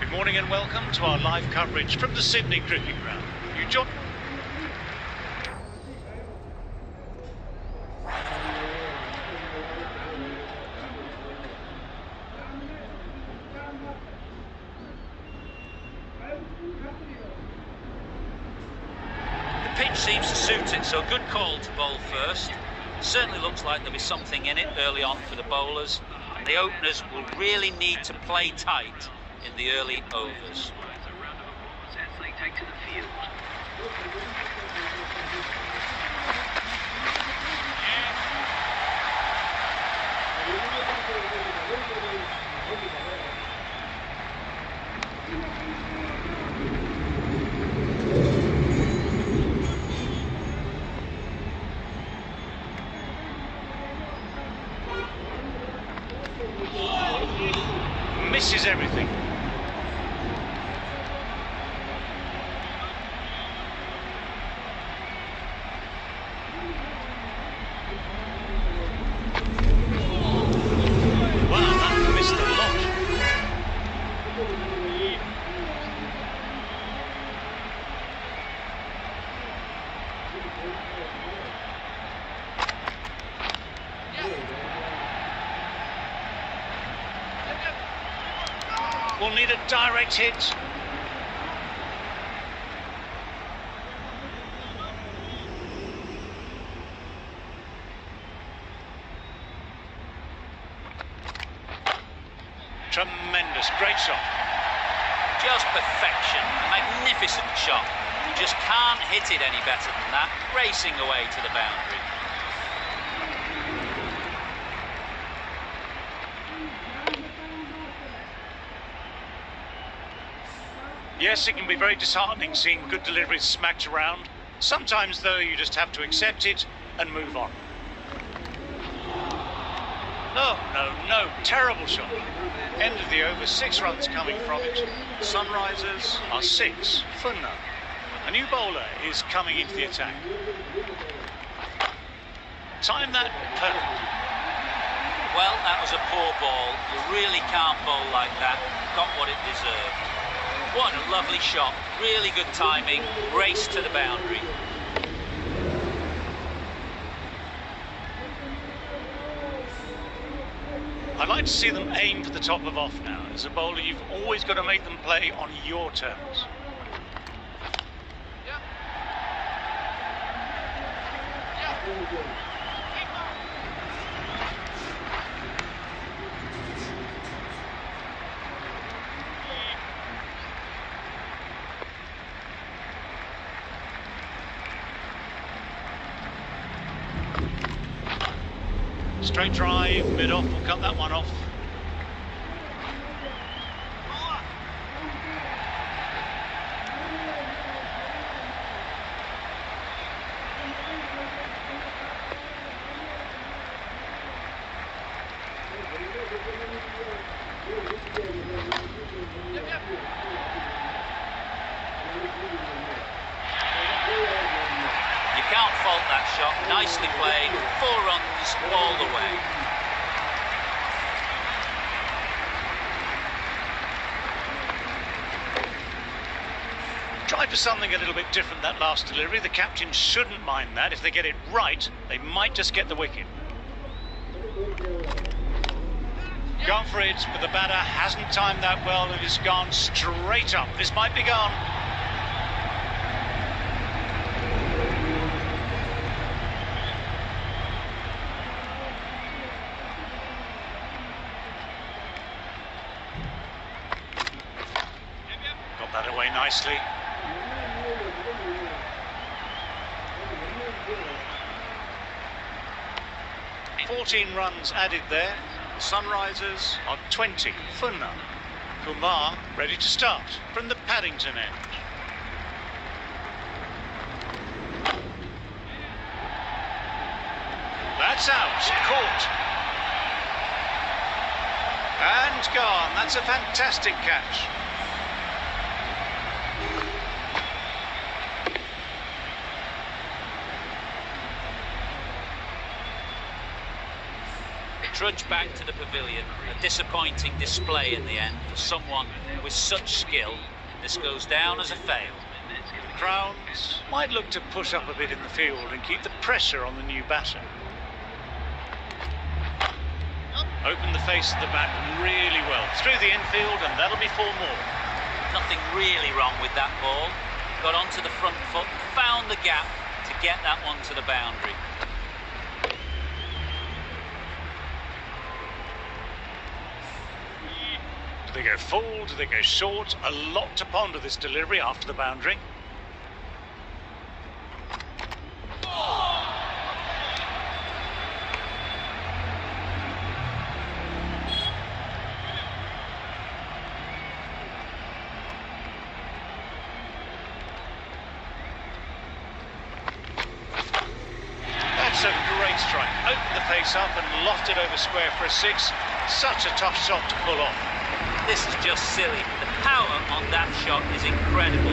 Good morning and welcome to our live coverage from the Sydney Cricket Ground. You join. The pitch seems to suit it, so good call to bowl first. Certainly looks like there'll be something in it early on for the bowlers, and the openers will really need to play tight in the early overs. As they take to the field. Misses everything. We'll need a direct hit. Tremendous, great shot. Just perfection, a magnificent shot. You just can't hit it any better than that, racing away to the boundary. Yes, it can be very disheartening seeing good deliveries smacked around. Sometimes, though, you just have to accept it and move on. No, no, no, terrible shot. End of the over, 6 runs coming from it. Sunrisers are 6 for none. A new bowler is coming into the attack. Time that perfect. Well, that was a poor ball. You really can't bowl like that. Got what it deserved. What a lovely shot. Really good timing. Race to the boundary. I'd like to see them aim for the top of off now. As a bowler, you've always got to make them play on your terms. Straight drive, mid-off, we'll cut that one off. Nicely played, 4 runs all the way. Tried for something a little bit different that last delivery. The captain shouldn't mind that. If they get it right, they might just get the wicket. Gone for it, but the batter hasn't timed that well and it's gone straight up. This might be gone. Got that away nicely. "14 runs added there. Sunrisers are 20 for none. Kumar ready to start from the Paddington end. That's out, caught. And gone. That's a fantastic catch. Trudge back to the pavilion. A disappointing display in the end for someone with such skill. This goes down as a fail. The Crowns might look to push up a bit in the field and keep the pressure on the new batter. Open the face of the bat really well. Through the infield, and that'll be 4 more. Nothing really wrong with that ball. Got onto the front foot, found the gap to get that one to the boundary. Do they go full? Do they go short? A lot to ponder this delivery after the boundary. That's a great strike. Opened the face up and lofted over square for a 6. Such a tough shot to pull off. This is just silly. The power on that shot is incredible.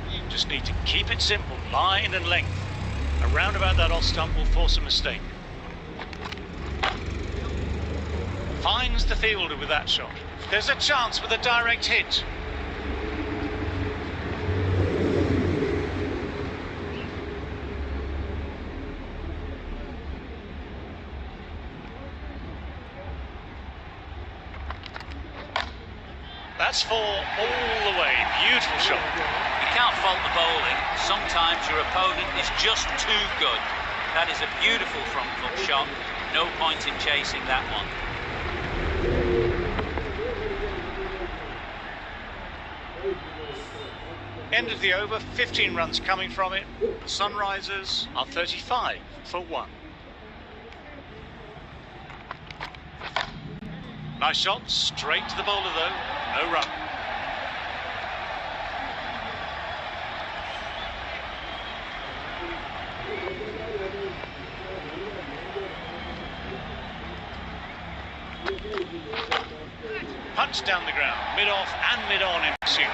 You just need to keep it simple, line and length. Around about that off stump will force a mistake. Finds the fielder with that shot. There's a chance with a direct hit. That's 4 all the way. Beautiful shot. You can't fault the bowling. Sometimes your opponent is just too good. That is a beautiful front foot shot. No point in chasing that one. End of the over, 15 runs coming from it. The Sunrisers are 35 for 1. Nice shot, straight to the bowler though, no run. Punch down the ground, mid-off and mid-on in pursuit.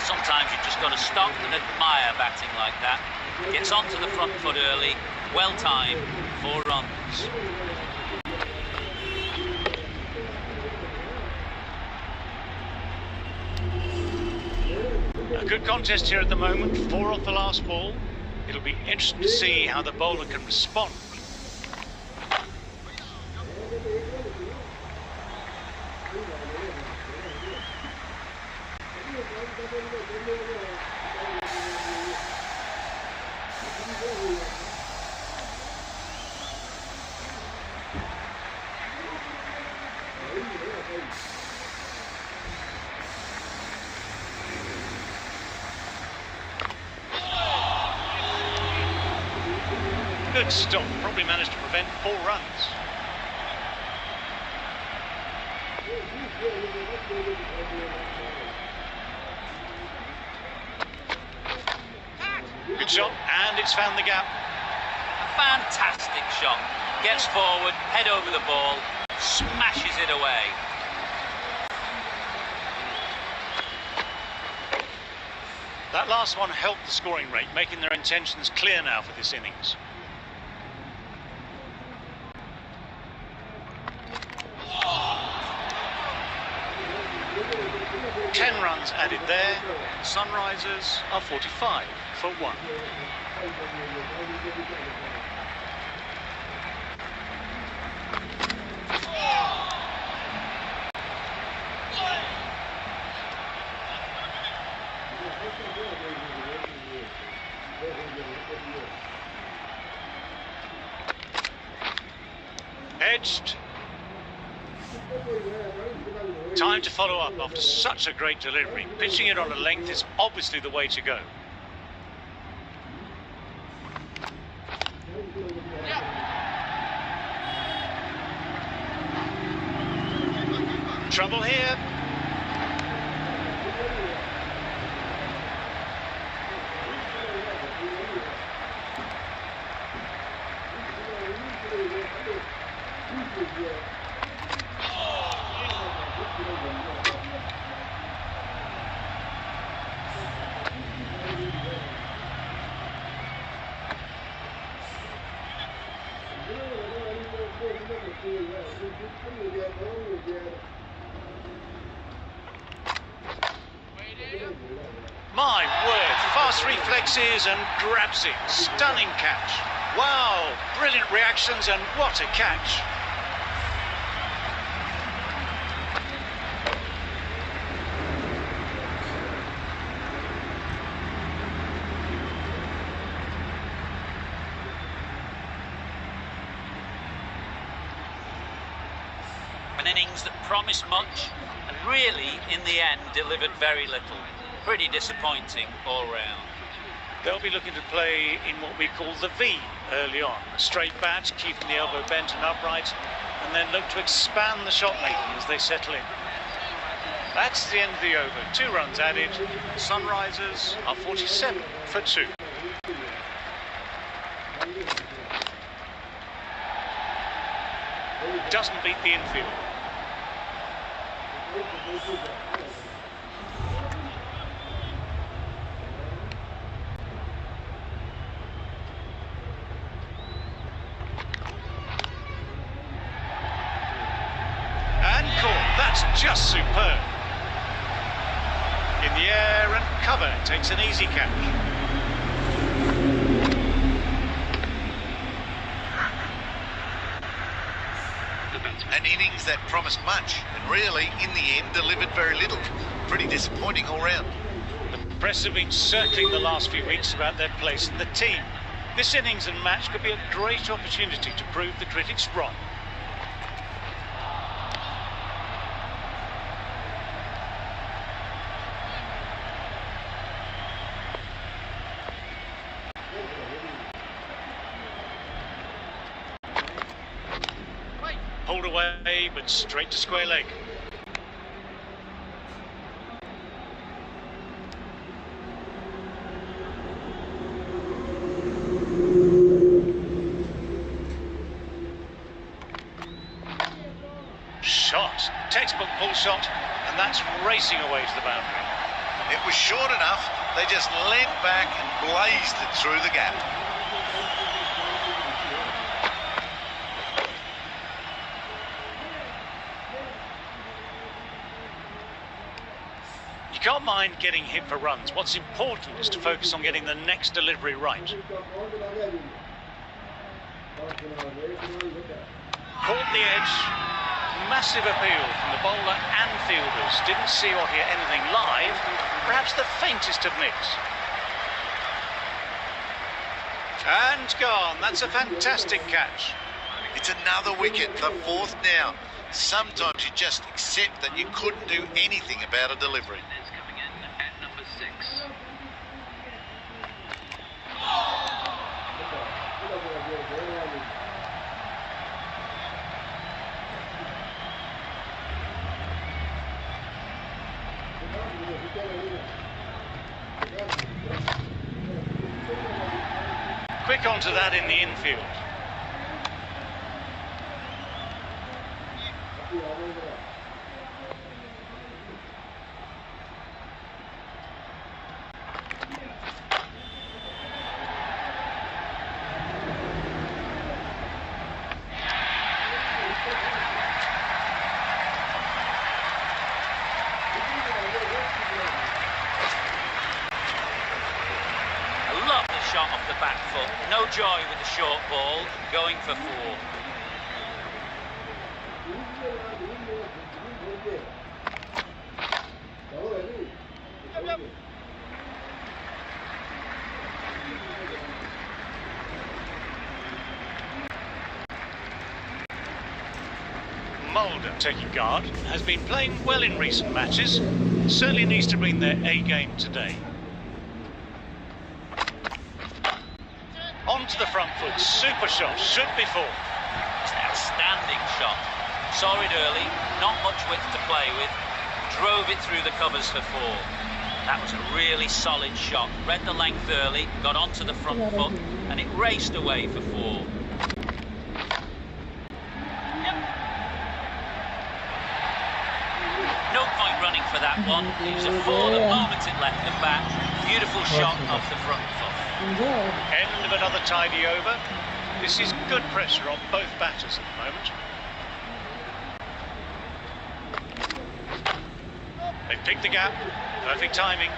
Sometimes you've just got to stop and admire batting like that. Gets onto the front foot early, well timed, 4 runs. A good contest here at the moment, 4 off the last ball. It'll be interesting to see how the bowler can respond. Good stop, probably managed to prevent 4 runs. Good shot, and it's found the gap. A fantastic shot. Gets forward, head over the ball, smashes it away. That last one helped the scoring rate, making their intentions clear now for this innings. Ten runs added there. Sunrisers are 45 for 1. Edged. Time to follow up after such a great delivery. Pitching it on a length is obviously the way to go. Trouble here. My word, fast reflexes and grabs it. Stunning catch. Wow, brilliant reactions and what a catch. An innings that promised much and really, in the end, delivered very little. Pretty disappointing all round. They'll be looking to play in what we call the V early on. A straight bat, keeping the elbow bent and upright, and then look to expand the shot making as they settle in. That's the end of the over. 2 runs added. Sunrisers are 47 for 2. Doesn't beat the infield. And caught. That's just superb. In the air and cover. Takes an easy catch. An innings that promised much and really, in the end, delivered very little. Pretty disappointing all round. The press have been circling the last few weeks about their place in the team. This innings and match could be a great opportunity to prove the critics wrong. Pulled away, but straight to square leg. Shot, textbook pull shot, and that's racing away to the boundary. It was short enough, they just leant back and blazed it through the gap. You can't mind getting hit for runs. What's important is to focus on getting the next delivery right. Caught the edge. Massive appeal from the bowler and fielders. Didn't see or hear anything live. Perhaps the faintest of nicks. And gone. That's a fantastic catch. It's another wicket, the 4th now. Sometimes you just accept that you couldn't do anything about a delivery. Is coming in at number 6. Quick onto that in the infield. foot. No joy with the short ball, going for 4. Mulder, taking guard, has been playing well in recent matches. Certainly needs to bring their A game today. Onto the front foot, super shot, should be 4. It's an outstanding shot. Saw it early, not much width to play with. Drove it through the covers for 4. That was a really solid shot. Read the length early, got onto the front foot, and it raced away for 4. No point running for that one. It was a 4 the moment it left the bat. Beautiful shot off the front foot. End of another tidy over. This is good pressure on both batters at the moment. They picked the gap. Perfect timing.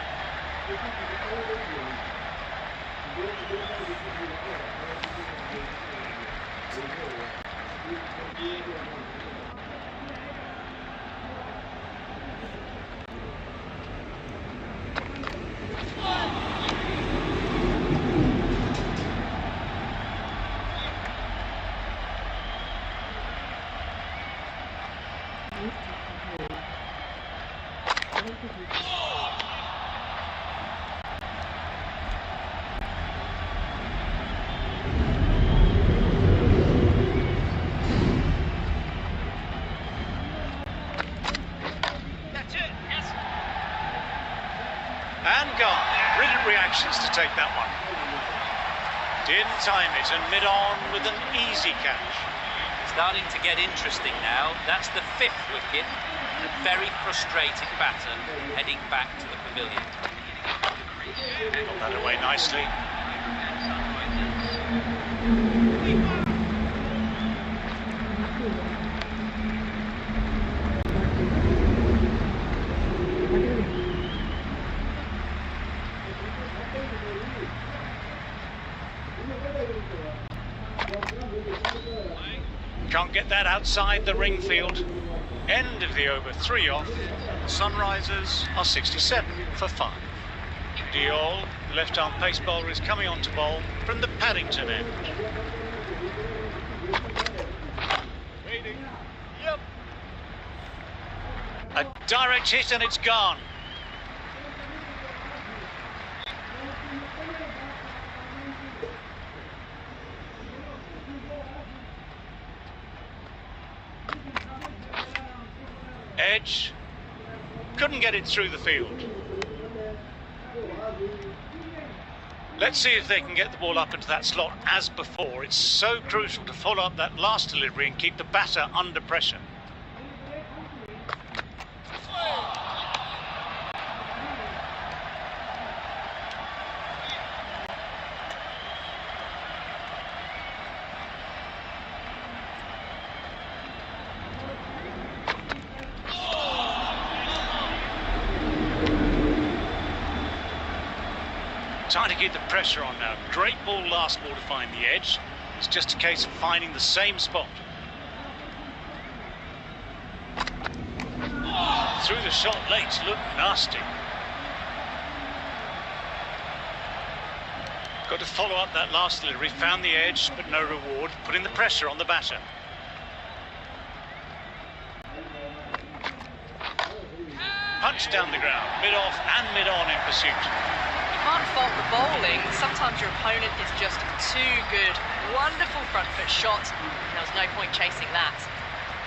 And gone. Brilliant reactions to take that one. Didn't time it and mid-on with an easy catch. Starting to get interesting now. That's the 5th wicket. A very frustrating batter heading back to the pavilion. Got that away nicely. Can't get that outside the ring field. End of the over, 3 off. Sunrisers are 67 for 5. Diol, the left-arm pace bowler, is coming on to bowl from the Paddington end. Waiting. Yep. A direct hit and it's gone. Edge, couldn't get it through the field. Let's see if they can get the ball up into that slot as before. It's so crucial to follow up that last delivery and keep the batter under pressure. Trying to keep the pressure on now. Great ball last ball to find the edge. It's just a case of finding the same spot. Through the shot late, looked nasty. Got to follow up that last delivery, found the edge, but no reward, putting the pressure on the batter. Punch down the ground, mid-off and mid-on in pursuit. Can't fault the bowling. Sometimes your opponent is just too good. Wonderful front foot shot. There was no point chasing that.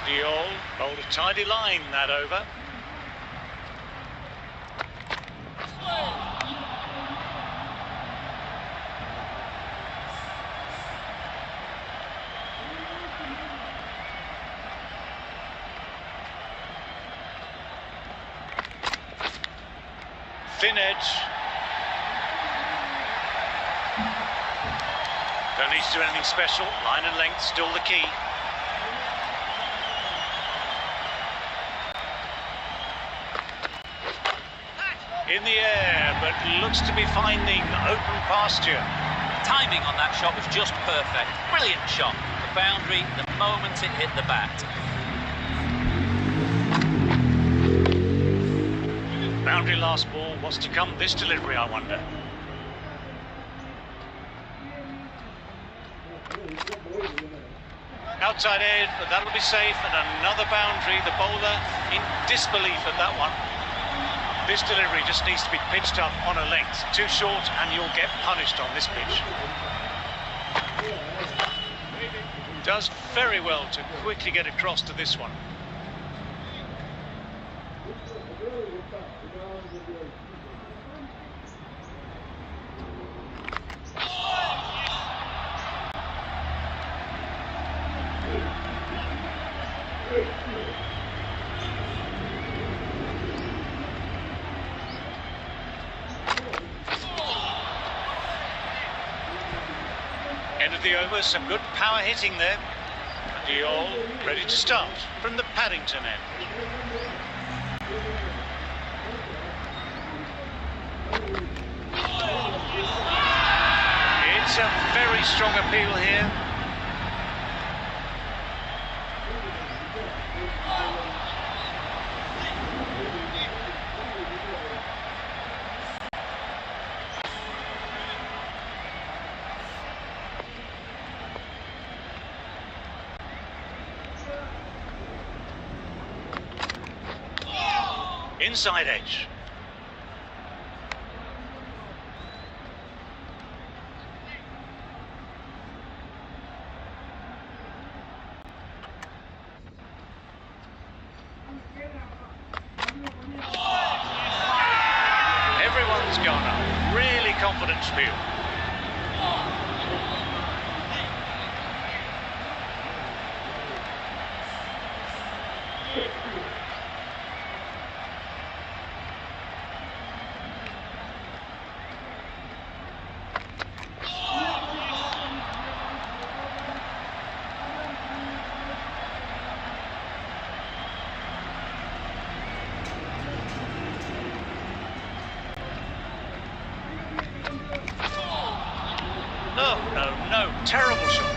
Diol bowled a tidy line that over. Thin edge. Don't need to do anything special. Line and length still the key. In the air, but looks to be finding open pasture. Timing on that shot was just perfect. Brilliant shot. The boundary, the moment it hit the bat. Boundary last ball. What's to come this delivery, I wonder? Outside edge, but that'll be safe, and another boundary. The bowler in disbelief at that one. This delivery just needs to be pitched up on a length. Too short and you'll get punished on this pitch. Does very well to quickly get across to this one. End of the over, some good power hitting there. Diol ready to start from the Paddington end. It's a very strong appeal here. Inside edge. Everyone's gone up. Really confident spiel. No, terrible shot.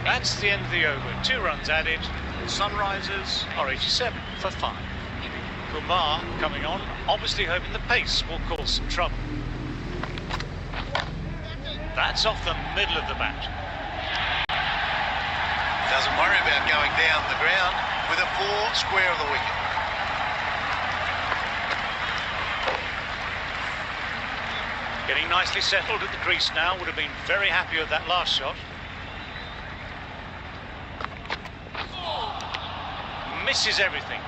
That's the end of the over. 2 runs added. Sunrisers are 87 for 5. Kumar coming on, obviously hoping the pace will cause some trouble. That's off the middle of the bat. Doesn't worry about going down the ground with a 4 square of the wicket. Getting nicely settled at the crease now. Would have been very happy with that last shot. Misses everything.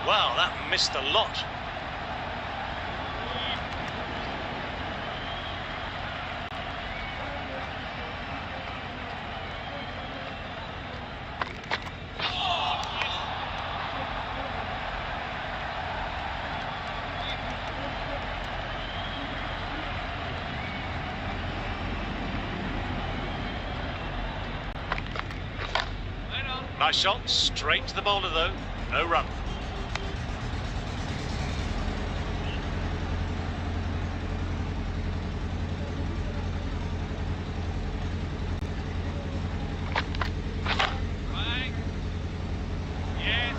Wow, that missed a lot. Nice shot, straight to the bowler though, no run. Right. Yes.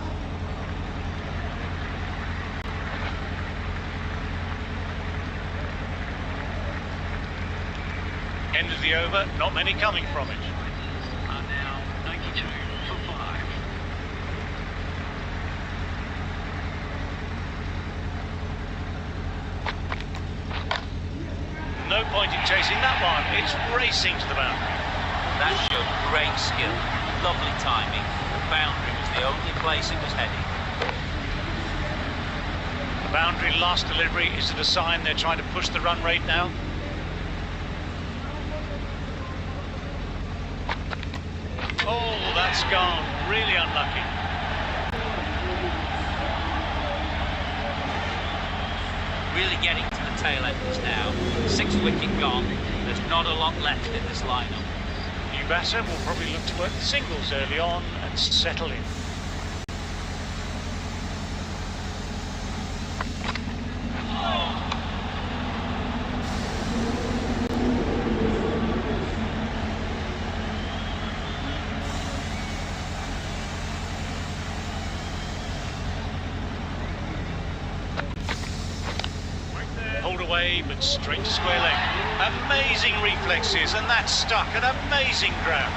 End of the over, not many coming from it. Are now 92 for 5. No no point in chasing that one. It's racing to the boundary. That showed great skill, lovely timing. The boundary was the only place it was heading. The boundary last delivery, is it a sign they're trying to push the run rate now? Oh, that's gone. Really unlucky. Really getting to the tail enders now. 6th wicket gone. There's not a lot left in this lineup. New batter will probably look to work the singles early on and settle in. Pulled away, but straight to square leg. Amazing reflexes, and that's stuck. An amazing grab.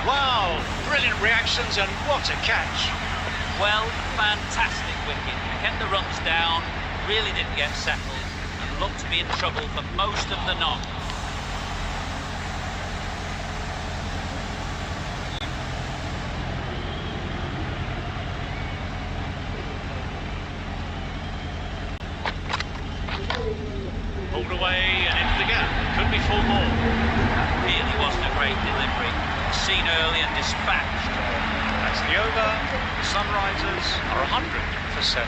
Wow, brilliant reactions, and what a catch. Well, fantastic wicket. Kept the runs down, really didn't get settled, and looked to be in trouble for most of the knock. Pulled away and into the gap. Could be 4 more. That really wasn't a great delivery. Seen early and dispatched. That's the over. The Sunrisers are 100 for 7.